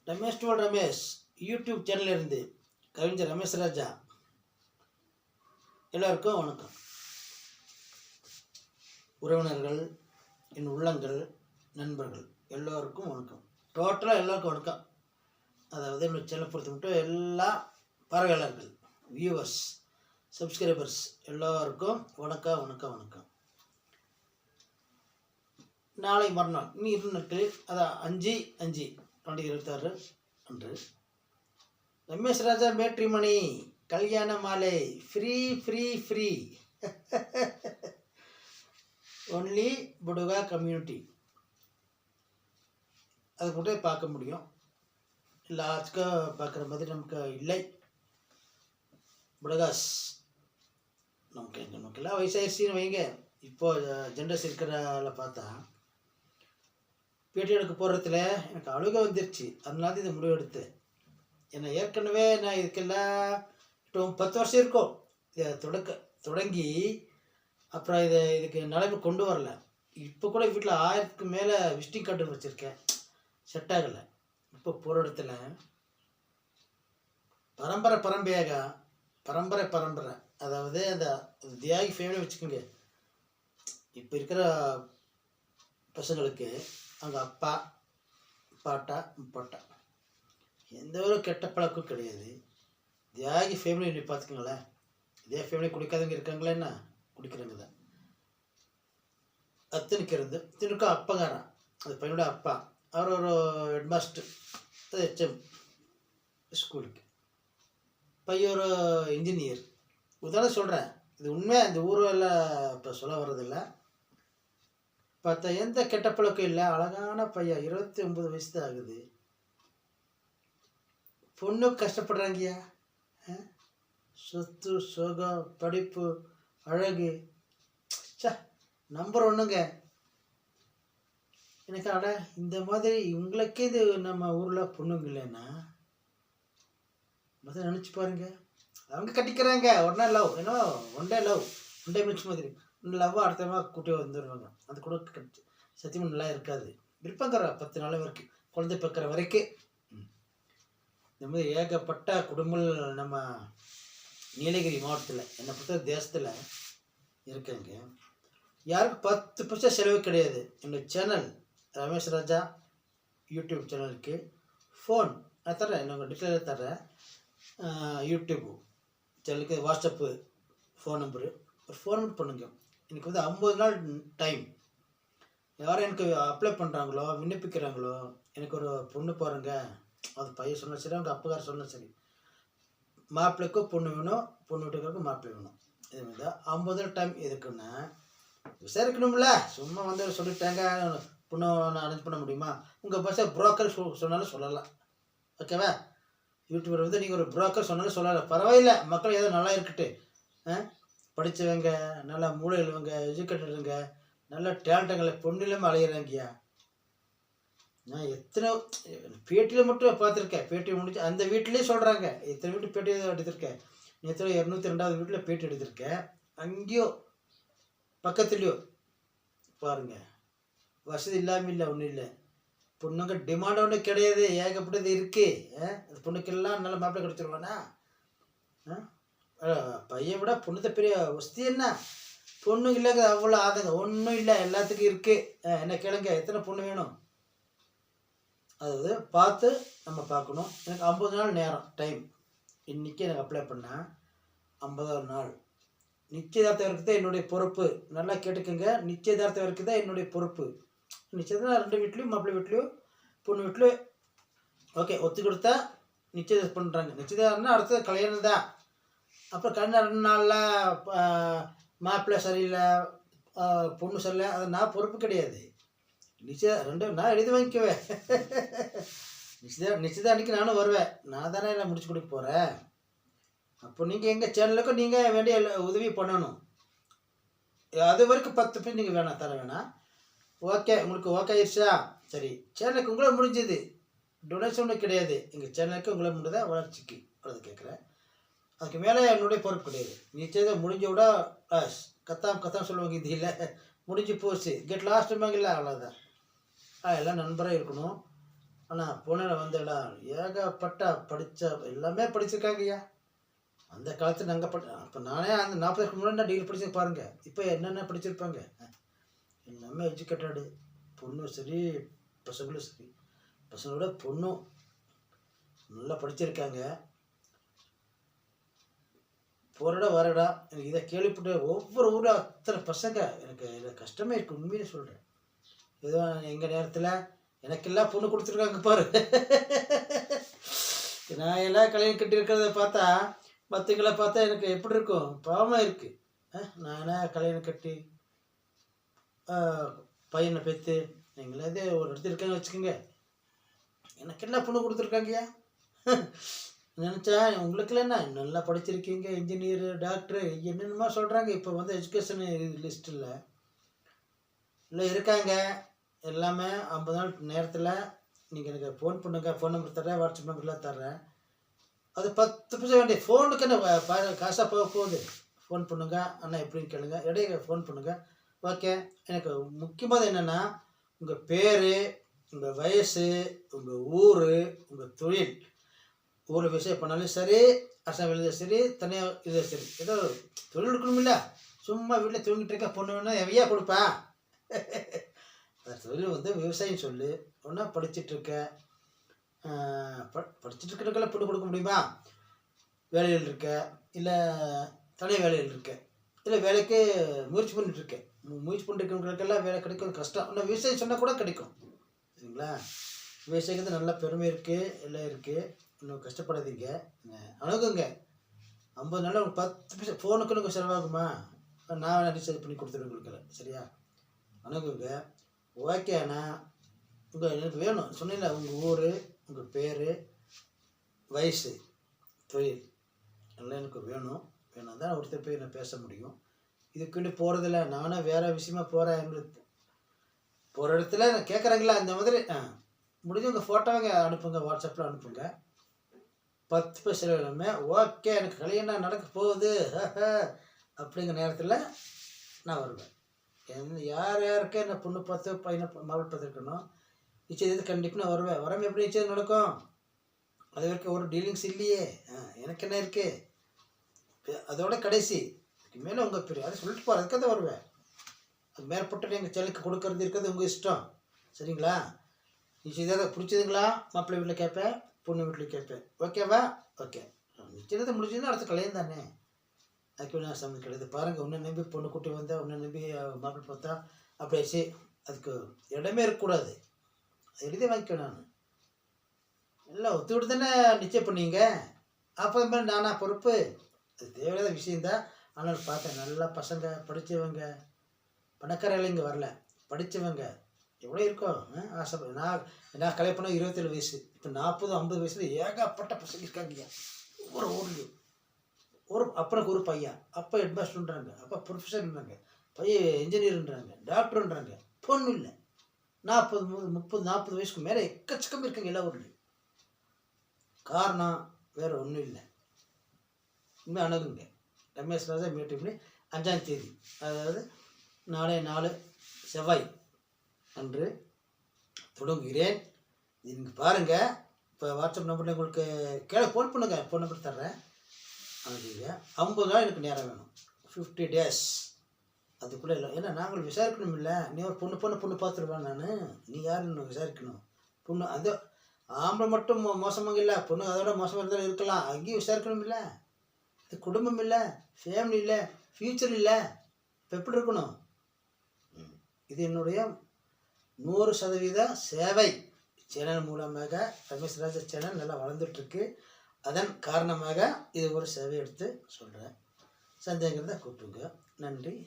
ரமேஷ் டுவல் Ramesh YouTube channel இருந்து கவிஞர் ரமேஷ் ராஜா. எல்லாருக்கும் வணக்கம். உறவினர்கள், என் உள்ளங்கள், நண்பர்கள் எல்லோருக்கும் வணக்கம். டோட்டலாக எல்லாருக்கும் வணக்கம். அதாவது என்னோட சேனல் பொறுத்த மட்டும் எல்லா பார்வையாளர்கள், வியூவர்ஸ், சப்ஸ்கிரைபர்ஸ் எல்லோருக்கும் வணக்கம் வணக்கம் வணக்கம். நாளை மறுநாள் இன்னும் 2 நாட்களில், அதான் 5/5/2026 அன்று ரமேஷ் ராஜா matrimony Kalyana Malai free free free only புடுகா கம்யூனிட்டி. அது கூட பார்க்க முடியும். எல்லாத்துக்கும் பார்க்குற மாதிரி நமக்கு இல்லை. புடகாஸ் நமக்கெல்லாம் வயசாகிடுச்சின்னு வைங்க. இப்போது ஜென்ரேஷன் இருக்கிறால பார்த்தா பேட்டி எடுக்க போகிறதுல எனக்கு அழுகை வந்துருச்சு. அதனால இதை முடிவு எடுத்தேன். என்னை ஏற்கனவே நான் இதுக்கெல்லாம் 10 வருஷம் இருக்கும் இதை தொடங்கி அப்புறம் இதுக்கு நிலைமை கொண்டு வரல. இப்போ கூட வீட்டில் 1000க்கு மேலே விசிட்டிங் கார்டு வச்சுருக்கேன், செட் ஆகலை. இப்போ போகிற இடத்துல பரம்பரை அதாவது அந்த தியாகி ஃபேமிலி வச்சுக்கோங்க. இப்போ இருக்கிற பசங்களுக்கு அவங்க அப்பா, பாட்டா, முப்பாட்டா எந்த ஒரு கெட்ட பழக்கம் கிடையாது. தியாகி ஃபேமிலி நீ பார்த்துக்கங்களேன். இதே ஃபேமிலி குடிக்காதவங்க இருக்காங்களே, என்ன குடிக்கிறவங்க தான். அத்தனுக்கு இருந்து தினுக்கும் அப்பங்காரன், அது பையனோட அப்பா. அவர் ஒரு ஹெட்மாஸ்டர், அது HM ஸ்கூலுக்கு. பையன் ஒரு இன்ஜினியர். உதாரணம் சொல்கிறேன், இது உண்மை. இந்த ஊரெல்லாம் இப்போ சொல்ல வர்றதில்லை. பார்த்தா எந்த கெட்ட பழக்கம் இல்லை. அழகான பையன், 29 வயசு தான் ஆகுது. பொண்ணு கஷ்டப்படுறாங்கய்யா. சொத்து, சுகம், படிப்பு, அழகு, நம்பர் 1ங்க. எனக்கு அட இந்த மாதிரி உங்களுக்கே இது நம்ம ஊரில் பொண்ணுங்க இல்லைன்னா முதல்ல நினச்சி பாருங்க. அவங்க கட்டிக்கிறாங்க. ஒன்றா லவ், ஏன்னா ஒன் டே மிக்ஸ் மாதிரி லவ்வாக அடுத்த கூட்டி வந்துடுவாங்க. அது கூட சத்தியமாக நல்லா இருக்காது. இருப்பாங்கிற 10 நாள் வரைக்கும், குழந்தை பிறக்கிற வரைக்கும். இந்த மாதிரி ஏகப்பட்ட குடும்பங்கள் நம்ம நீலகிரி மாவட்டத்தில், என்னை பொறுத்த தேசத்தில் இருக்காங்க. யாருக்கும் 10% செலவு கிடையாது. என்னோடய சேனல் ரமேஷ் ராஜா யூடியூப் சேனலுக்கு ஃபோன் நான் தரேன், என்னோட டீட்டெயிலாக தரேன். யூடியூப் சேனலுக்கு வாட்ஸ்அப்பு ஃபோன் நம்பரு, ஒரு ஃபோன் நம்பர் பண்ணுங்க. எனக்கு வந்து 50 நாள் டைம். யாரும் எனக்கு அப்ளை பண்ணுறாங்களோ, விண்ணப்பிக்கிறாங்களோ, எனக்கு ஒரு பொண்ணு பாருங்க, அது பையன் சொன்னால் சரி, அவங்க அப்பகார சொன்னால் சரி, மாப்பிள்ளைக்கும் பொண்ணு வேணும், பொண்ணு வீட்டுக்காருக்கும் மாப்பிள்ளை வேணும். இதுமாதிரி தான் 50 நாள் டைம். எதுக்குன்னா விசாரிக்கணும்ல. சும்மா வந்து சொல்லிட்டாங்க பொண்ணு நான் அரேஞ்ச் பண்ண முடியுமா? உங்கள் பஸ்ஸை புரோக்கர் சொன்னாலும் சொல்லலாம். ஓகேவா? யூடியூபர் வந்து நீங்கள் ஒரு புரோக்கர் சொன்னாலும் சொல்லலாம், பரவாயில்ல. மக்கள் ஏதோ நல்லா இருக்கட்டு. படித்தவங்க, நல்லா மூளை எழுவங்க, எஜுகேட்டடுங்க, நல்ல டேலண்ட்டுங்களை பொண்ணு இல்லாமல் அலையிறாங்கய்யா. நான் எத்தனை பேட்டியில் மட்டும் பார்த்துருக்கேன். பேட்டி முடிச்சு அந்த வீட்டிலே சொல்கிறாங்க. எத்தனை வீட்டு பேட்டி எடுத்திருக்கேன். எத்தனை 202வது வீட்டில் பேட்டி எடுத்திருக்கேன். அங்கேயோ பக்கத்துலேயோ பாருங்கள். வசதி இல்லாமல் இல்லை, ஒன்றும் இல்லை. பொண்ணுங்க டிமாண்ட் ஒன்றும் கிடையாது, ஏகப்பட்டது இருக்குது. அந்த பொண்ணுக்கெல்லாம் நல்ல மாப்பிள்ளை கிடச்சிருவானா? பையன் விட பொண்ணு பெரிய வசதி என்ன? பொண்ணு இல்லைங்க, அவ்வளோ ஆதங்க ஒன்றும் இல்லை, எல்லாத்துக்கும் இருக்குது. என்ன கேளுங்க, எத்தனை பொண்ணு வேணும்? அதாவது பார்த்து நம்ம பார்க்கணும். எனக்கு 50 நாள் நேரம் டைம். இன்றைக்கி எனக்கு அப்ளை பண்ணேன். 50வது நாள் நிச்சயதார்த்தம் இருக்குது என்னுடைய பொறுப்பு. நல்லா கேட்டுக்கோங்க, நிச்சயதார்த்தம் இருக்குது என்னுடைய பொறுப்பு. நிச்சயதான் 2 வீட்லேயும், மாப்பிள்ளை வீட்லேயும் பொண்ணு வீட்லேயும் ஓகே ஒத்து கொடுத்தா நிச்சயதார்த்தம் பண்ணுறாங்க. நிச்சயதார்த்தம்னா அடுத்தது கல்யாணம் தான். அப்புறம் கல்யாணம் 2 நாளில் மாப்பிள்ளை சரியில்லை, பொண்ணு சரியில்லை, அது நான் பொறுப்பு கிடையாது. நான் எழுதி வாங்கிக்குவேன். நிச்சயதான் அன்றைக்கி நானும் வருவேன். நான் தானே எல்லாம் முடிச்சு கொடுக்க போகிறேன். அப்போ நீங்கள் எங்கள் சேனலுக்கும் நீங்கள் வேண்டிய உதவி பண்ணணும். அது வரைக்கும் 10 நீங்கள் வேணாம், தர வேணாம். ஓகே, உங்களுக்கு ஓகே ஆயிடுச்சா? சரி, சேனலுக்கு உங்களை முடிஞ்சது. டொனேஷன் ஒன்றும் கிடையாது. எங்கள் சேனலுக்கு உங்களை முடிஞ்சதா வளர்ச்சிக்கு அவ்வளோ கேட்குறேன். அதுக்கு மேலே என்னுடைய பொறுப்பு கிடையாது. நிச்சயம் முடிஞ்ச விட கத்தாம் சொல்லுவாங்க. இது இல்லை, முடிஞ்சு போச்சு, கெட் லாஸ்ட்டுமாங்க இல்லை, அவ்வளோதான். எல்லாம் நண்பராக இருக்கணும். ஆனால் புனேல வந்தேடா ஏகப்பட்ட படித்த எல்லாமே படிச்சிருக்காங்கய்யா. அந்த காலத்தில் நாங்கள் அப்போ நானே அந்த 40 வருஷத்துக்கு முன்னாடி நான் டிகிரி படிச்சு பாருங்கள். இப்போ என்னென்ன படிச்சிருப்பாங்க. எல்லாமே எஜுகேட்டடு. பொண்ணும் சரி பசங்களும் சரி. பசங்களோட பொண்ணும் நல்லா படிச்சிருக்காங்க. போகிறடா வரடா எனக்கு இதை கேள்விப்பட்டு ஒவ்வொரு ஊரில் அத்தனை பசங்க எனக்கு இதில் கஷ்டமே இருக்குது. உண்மையிலே சொல்கிறேன். ஏதோ எங்கள் நேரத்தில் எனக்கெல்லாம் பொண்ணு கொடுத்துருக்காங்க பாரு. நான் எல்லாம் கல்யாணம் கட்டியிருக்கிறத பார்த்தா மற்றவங்களை பார்த்தா எனக்கு எப்படி இருக்கும், பாவமாக இருக்குது. நான் என்ன கல்யாணம் கட்டி பையனை பெற்று எங்களே ஒரு இடத்துல இருக்காங்க வச்சுக்கோங்க. எனக்கு என்ன பொண்ணு கொடுத்துருக்காங்கய்யா. நினச்சா உங்களுக்குலாம் என்ன நல்லா படிச்சிருக்கீங்க, இன்ஜினியர் டாக்டரு என்னென்னமோ சொல்கிறாங்க. இப்போ வந்து எஜுகேஷன் லிஸ்ட்டில் இல்லை இருக்காங்க எல்லாமே. 50 நாள் நேரத்தில் நீங்கள் எனக்கு ஃபோன் பண்ணுங்க, ஃபோன் நம்பர் தர்றேன், வாட்ஸ்அப் நம்பர்லாம் தர்றேன். அது 10 வேண்டிய ஃபோனுக்கு என்ன காசாக போக போகுது. ஃபோன் பண்ணுங்க அண்ணா எப்படின்னு கேளுங்க, இடையே ஃபோன் பண்ணுங்கள். ஓகே. எனக்கு முக்கியமானது என்னென்னா உங்கள் பேர், உங்கள் வயசு, உங்கள் ஊர், உங்கள் தொழில். ஊரில் விஷயம் பண்ணாலும் சரி, அரசாங்க வேலையும் சரி, தனியாக இதே சரி, ஏதோ தொழில் இருக்கணுமில்ல. சும்மா வீட்டில் தூங்கிட்டு இருக்க பொண்ணு வேணும் எவையா கொடுப்பேன். தொழில் வந்து விவசாயம் சொல்லு. ஒன்றா படிச்சுட்ருக்க படிச்சுட்டு இருக்கிறதுக்கெல்லாம் பொண்ணு கொடுக்க முடியுமா? வேலையில் இருக்க, இல்லை தனியாக வேலையில் இருக்க, இல்லை வேலைக்கு முயற்சி பண்ணிட்டுருக்கேன். முயற்சி பண்ணிட்டுருக்கவங்களுக்கெல்லாம் வேலை கிடைக்கும் கஷ்டம். ஆனால் விவசாயம் சொன்னால் கூட கிடைக்கும். சரிங்களா? விவசாயத்துக்கு நல்ல பெருமை இருக்குது, எல்லாம் இருக்குது. இன்னும் கஷ்டப்படாதீங்க, அணுகுங்க. 50 நாளில் ஒரு 10 பைசா ஃபோனுக்கு எனக்கு செலவாகுமா? நான் ரீசார்ஜ் பண்ணி கொடுத்துருவேன் உங்களுக்கு. சரியா? அணுகுங்க. ஓகேண்ணா. எனக்கு வேணும் சொன்னீங்களா உங்கள் ஊர், உங்கள் பேர், வயசு, தொழில் எல்லாம் எனக்கு வேணும். வேணும் தான் ஒருத்தர் போய் நான் பேச முடியும். இதுக்குன்னு போகிறதில்ல. நானும் வேறு விஷயமா போகிறேன். எங்களுக்கு போகிற இடத்துல நான் கேட்குறாங்களா அந்த மாதிரி முடிஞ்சவங்க ஃபோட்டோவாங்க அனுப்புங்க, வாட்ஸ்அப்பில் அனுப்புங்க. 10 பைசா எல்லாமே ஓகே. எனக்கு கல்யாணம் நடக்க போகுது அப்படிங்கிற நேரத்தில் நான் வருவேன். யார் யாருக்கு என்ன பொண்ணு பார்த்து பையனை மகள் பார்த்துருக்கணும் நிச்சயத்துக்கு கண்டிப்பாக நான் வருவேன். வராமல் எப்படி நிச்சயம் நடக்கும்? அது வரைக்கும் ஒரு டீலிங்ஸ் இல்லையே. எனக்கு என்ன இருக்குது அதோட கடைசி. இதுக்கு மேலே உங்கள் பெரிய அதை சொல்லிட்டு போகிற அதுக்காக தான் வருவேன். அது மேற்பட்டு எங்கள் செலுக்கு கொடுக்கறது இருக்கிறது உங்கள் இஷ்டம். சரிங்களா? நிச்சயத்தை பிடிச்சதுங்களா? மாப்பிள்ளை வீட்டில் கேட்பேன், பொண்ணு வீட்டில் கேட்பேன். ஓகேவா? ஓகே. நிச்சயத்தை முடிச்சதுன்னா அடுத்த கல்யாணம் தானே. அதுக்கு நான் சம்மந்தம் கிடையாது. பாருங்கள், உன்னை நம்பி பொண்ணு கூட்டி வந்தால், உன்னை நம்பி மாப்பிள்ளை பார்த்தா அப்படியாச்சு. அதுக்கு இடமே இருக்கக்கூடாது. எழுதி வாங்கிக்கணும். நான் எல்லாம் ஒத்துக்கிட்டு தானே நிச்சயம் பண்ணீங்க. அப்போ மாதிரி நானா பொறுப்பு? அது தேவையான விஷயந்தான். ஆனால் பார்த்தேன் நல்லா பசங்க படித்தவங்க, பணக்கார இங்கே வரல, படித்தவங்க எவ்வளோ இருக்கும் ஆசை. நான் கல்யாணம் பண்ண 27 வயசு. இப்போ 40-50 வயசில் ஏகப்பட்ட பசங்க இருக்காங்க. ஒவ்வொரு ஊர்லேயும் ஒரு அப்பனுக்கு ஒரு பையன், அப்பா ஹெட் மாஸ்டர்ன்றாங்க, அப்பா ப்ரொஃபஸர்ன்றாங்க, பையன் இன்ஜினியர்ன்றாங்க, டாக்டருன்றாங்க. பொண்ணு இல்லை. 40 வயசுக்கு மேலே எக்கச்சக்கம் இருக்காங்க எல்லா ஊர்லேயும். காரணம் வேறு ஒன்றும் இல்லை. இனிமேல் அணுகுங்க. ரமேஷ் ராஜா மீட்டிங் பண்ணி 5ஆம் தேதி, அதாவது நாளை 4 செவ்வாய் அன்று தொடங்குகிறேன். நீங்கள் பாருங்கள். இப்போ வாட்ஸ்அப் நம்பரில் உங்களுக்கு ஃபோன் பண்ணுங்கள், ஃபோன் நம்பர் தர்றேன். அனுப்பிங்க. 50 நாள் எனக்கு நேரம் வேணும். 50 days அதுக்குள்ளே இல்லை. ஏன்னா நாங்கள் விசாரிக்கணும் இல்லை. நீ ஒரு பொண்ணு பார்த்துருவேன். நான் நீ யாருன்னு விசாரிக்கணும். பொண்ணு அது ஆம்பளை மட்டும் மோசமாக இல்லை, பொண்ணு அதோட மோசமாக இருந்தாலும் இருக்கலாம். அங்கேயும் விசாரிக்கணும் இல்லை. இது குடும்பம் இல்லை, ஃபேமிலி இல்லை, ஃப்யூச்சர் இல்லை. இப்போ எப்படி இருக்கணும்? இது என்னுடைய 100% சேவை. சேனல் மூலமாக ரமேஷ் ராஜா சேனல் நல்லா வளர்ந்துட்டுருக்கு. அதன் காரணமாக இது ஒரு சேவை எடுத்து சொல்கிறேன். சந்தேகம் தான் கூப்பிடுங்க. நன்றி.